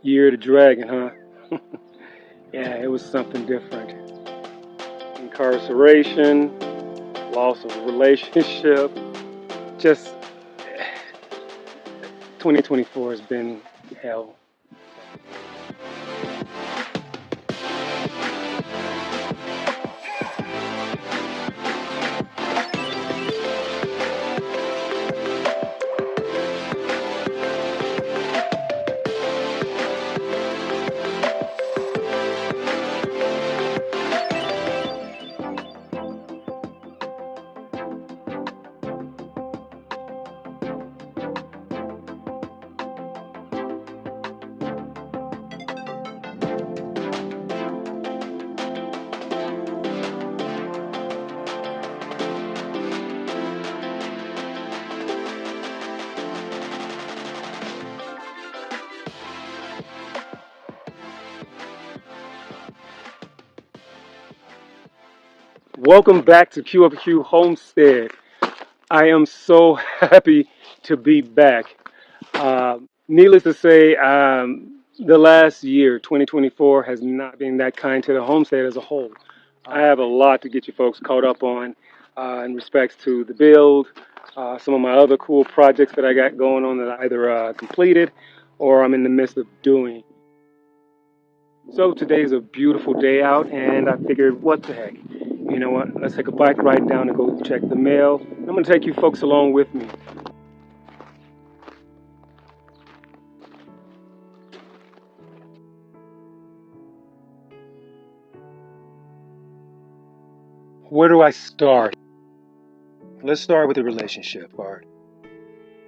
Year of the Dragon, huh? Yeah, it was something different. Incarceration, loss of a relationship. Just 2024 has been hell. Welcome back to QFQ Homestead. I am so happy to be back. Needless to say, the last year, 2024, has not been that kind to the homestead as a whole. I have a lot to get you folks caught up on in respects to the build, some of my other cool projects that I got going on that I either completed or I'm in the midst of doing. So today's a beautiful day out, and I figured, what the heck? You know what? Let's take a bike ride down and go check the mail. I'm going to take you folks along with me. Where do I start? Let's start with the relationship part.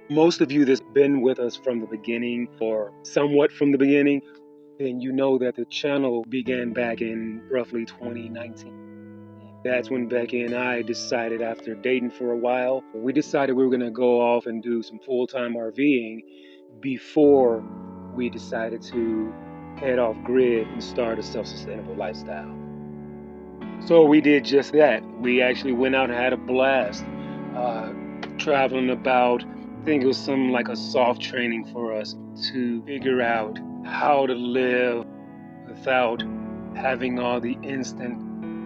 Most of you that's been with us from the beginning, or somewhat from the beginning, then you know that the channel began back in roughly 2019. That's when Becky and I decided, after dating for a while, we decided we were going to go off and do some full-time RVing before we decided to head off grid and start a self-sustainable lifestyle. So we did just that. We actually went out and had a blast, traveling about. I think it was some like a soft training for us to figure out how to live without having all the instant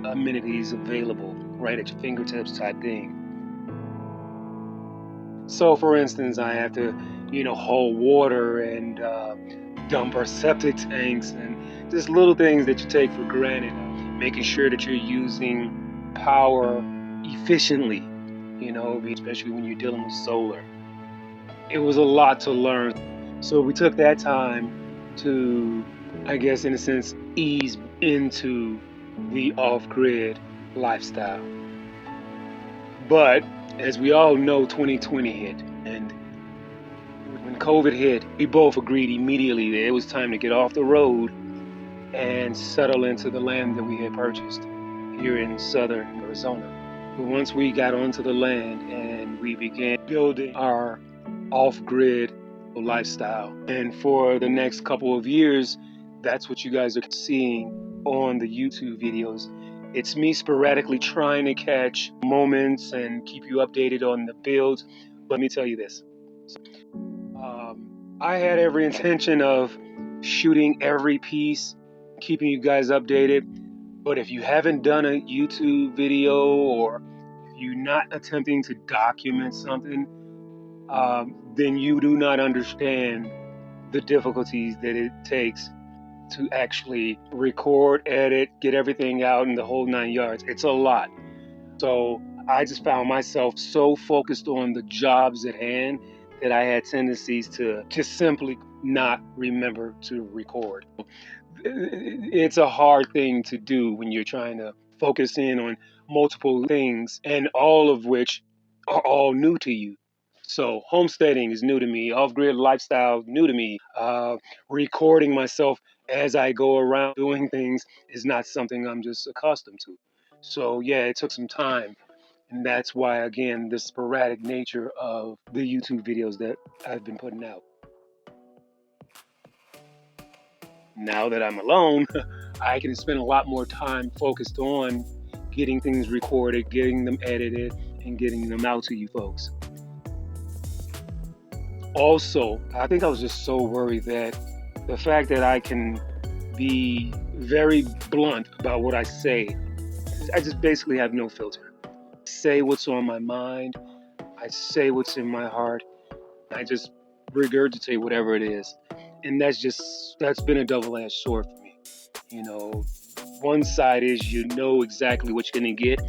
amenities available right at your fingertips type thing. So for instance, I have to, haul water and dump our septic tanks and just little things that you take for granted, making sure that you're using power efficiently, especially when you're dealing with solar. It was a lot to learn. So we took that time to, I guess, in a sense, ease into the off-grid lifestyle. But as we all know, 2020 hit, and when COVID hit, we both agreed immediately that it was time to get off the road and settle into the land that we had purchased here in southern Arizona. But once we got onto the land and we began building our off-grid lifestyle, and for the next couple of years, that's what you guys are seeing on the YouTube videos. It's me sporadically trying to catch moments and keep you updated on the builds. Let me tell you this. I had every intention of shooting every piece, keeping you guys updated. But if you haven't done a YouTube video, or if you're not attempting to document something, then you do not understand the difficulties that it takes to actually record, edit, get everything out in the whole 9 yards. It's a lot. So I just found myself so focused on the jobs at hand that I had tendencies to just simply not remember to record. It's a hard thing to do when you're trying to focus in on multiple things, and all of which are all new to you. So homesteading is new to me. Off-grid lifestyle new to me. Recording myself as I go around doing things is not something I'm just accustomed to. So yeah, it took some time. And that's why, again, the sporadic nature of the YouTube videos that I've been putting out. Now that I'm alone, I can spend a lot more time focused on getting things recorded, getting them edited, and getting them out to you folks. Also, I think I was just so worried that The fact that I can be very blunt about what I say, I just basically have no filter. I say what's on my mind, I say what's in my heart, I just regurgitate whatever it is. And that's been a double-edged sword for me. You know, one side is you know exactly what you're gonna get.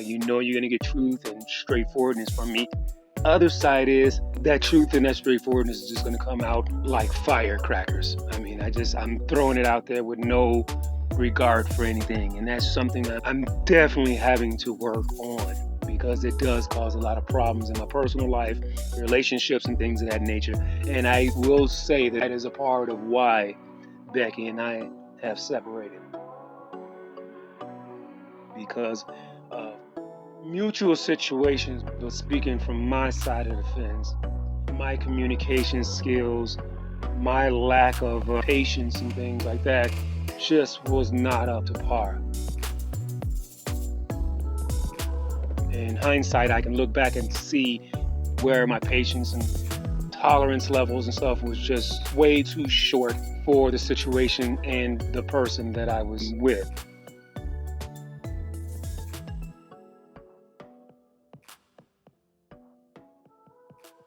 You know you're gonna get truth and straightforwardness from me. Other side is that truth and that straightforwardness is just gonna come out like firecrackers. I mean, I'm throwing it out there with no regard for anything, and that's something that I'm definitely having to work on, because it does cause a lot of problems in my personal life, relationships, and things of that nature. And I will say that is a part of why Becky and I have separated, because of mutual situations. But speaking from my side of the fence, my communication skills, my lack of patience and things like that just was not up to par. In hindsight, I can look back and see where my patience and tolerance levels and stuff was just way too short for the situation and the person that I was with.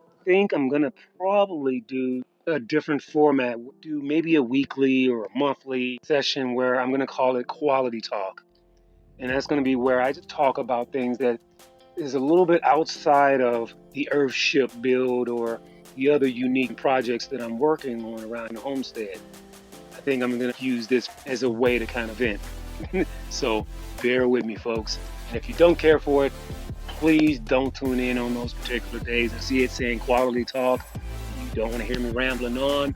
I think I'm gonna probably do a different format, do maybe a weekly or a monthly session where I'm gonna call it quality talk. And that's gonna be where I just talk about things that is a little bit outside of the Earthship build or the other unique projects that I'm working on around the homestead. I think I'm going to use this as a way to kind of vent. So bear with me, folks. And if you don't care for it, please don't tune in on those particular days and see it saying quality talk. You don't want to hear me rambling on.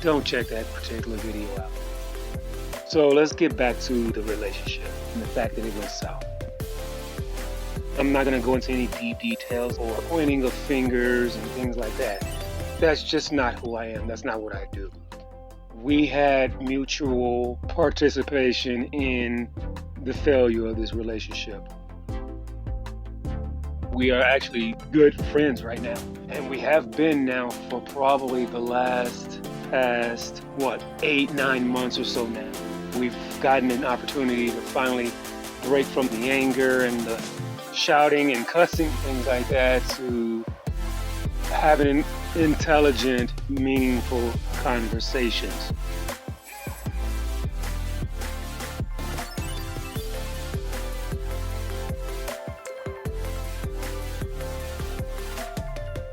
Don't check that particular video out. So let's get back to the relationship and the fact that it went south. I'm not going to go into any deep details or pointing of fingers and things like that. That's just not who I am. That's not what I do. We had mutual participation in the failure of this relationship. We are actually good friends right now. And we have been now for probably the past 8-9 months or so now. We've gotten an opportunity to finally break from the anger and the shouting and cussing, things like that, to having intelligent, meaningful conversations.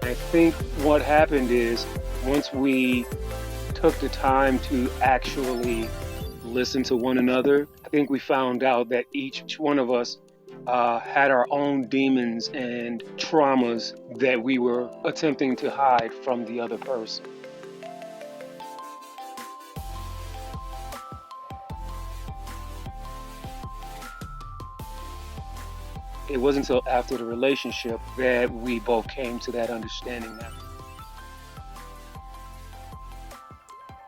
I think what happened is, once we took the time to actually listen to one another, I think we found out that each one of us had our own demons and traumas that we were attempting to hide from the other person. It wasn't until after the relationship that we both came to that understanding now.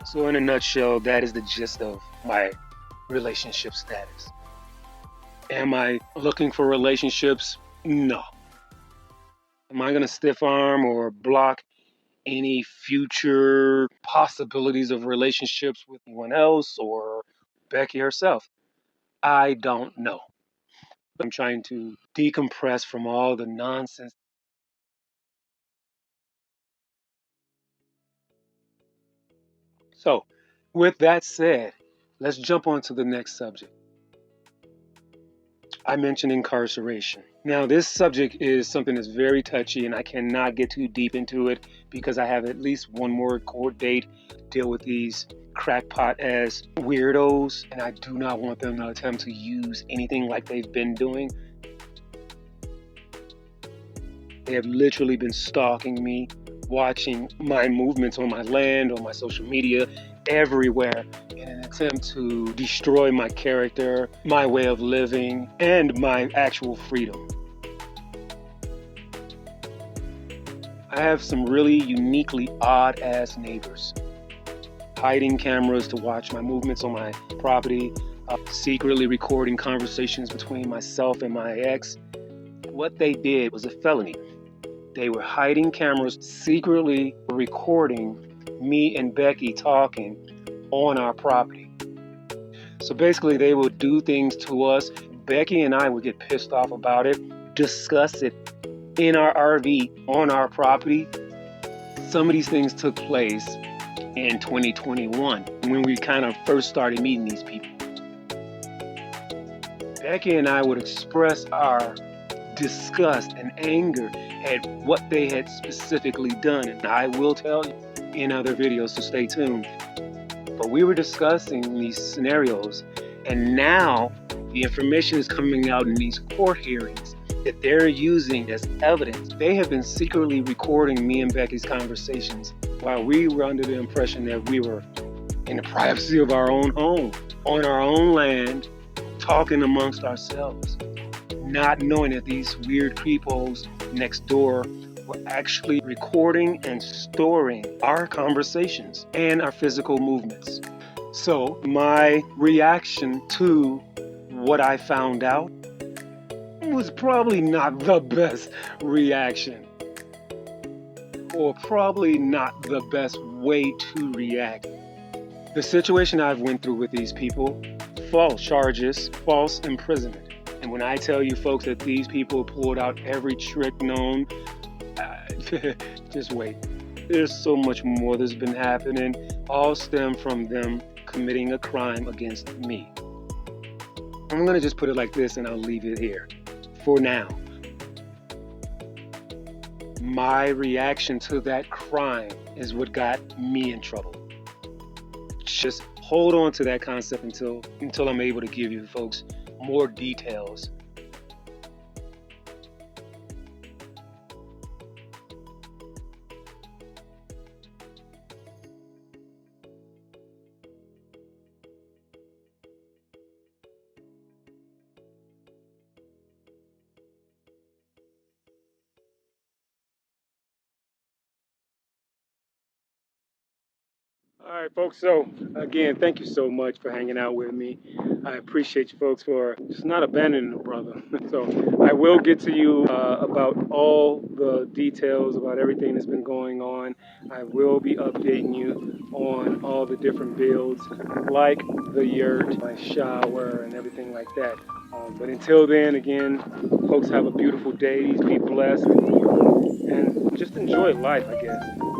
So in a nutshell, that is the gist of my relationship status. Am I looking for relationships? No. Am I going to stiff arm or block any future possibilities of relationships with anyone else or Becky herself? I don't know. I'm trying to decompress from all the nonsense. So, with that said, let's jump on to the next subject. I mentioned incarceration. Now, this subject is something that's very touchy, and I cannot get too deep into it because I have at least one more court date to deal with these crackpot as weirdos, and I do not want them to attempt to use anything like they've been doing. They have literally been stalking me, watching my movements on my land, on my social media, everywhere, in an attempt to destroy my character, my way of living, and my actual freedom. I have some really uniquely odd-ass neighbors. Hiding cameras to watch my movements on my property, secretly recording conversations between myself and my ex. What they did was a felony. They were hiding cameras, secretly recording me and Becky talking on our property. So basically, they would do things to us. Becky and I would get pissed off about it, discuss it in our RV on our property. Some of these things took place in 2021 when we kind of first started meeting these people. Becky and I would express our disgust and anger at what they had specifically done. And I will tell you in other videos, so stay tuned. But we were discussing these scenarios, and now the information is coming out in these court hearings that they're using as evidence. They have been secretly recording me and Becky's conversations while we were under the impression that we were in the privacy of our own home, on our own land, talking amongst ourselves, not knowing that these weird creepos next door were actually recording and storing our conversations and our physical movements. So my reaction to what I found out was probably not the best reaction, or probably not the best way to react. The situation I've went through with these people, false charges, false imprisonment. And when I tell you folks that these people pulled out every trick known, just wait. There's so much more that's been happening, all stem from them committing a crime against me. I'm gonna just put it like this and I'll leave it here for now. My reaction to that crime is what got me in trouble. Just hold on to that concept until I'm able to give you folks more details. All right, folks. So again, thank you so much for hanging out with me. I appreciate you folks for just not abandoning the brother. So I will get to you about all the details about everything that's been going on. I will be updating you on all the different builds, like the yurt, my shower, and everything like that. But until then, again, folks, have a beautiful day. Be blessed and just enjoy life, I guess.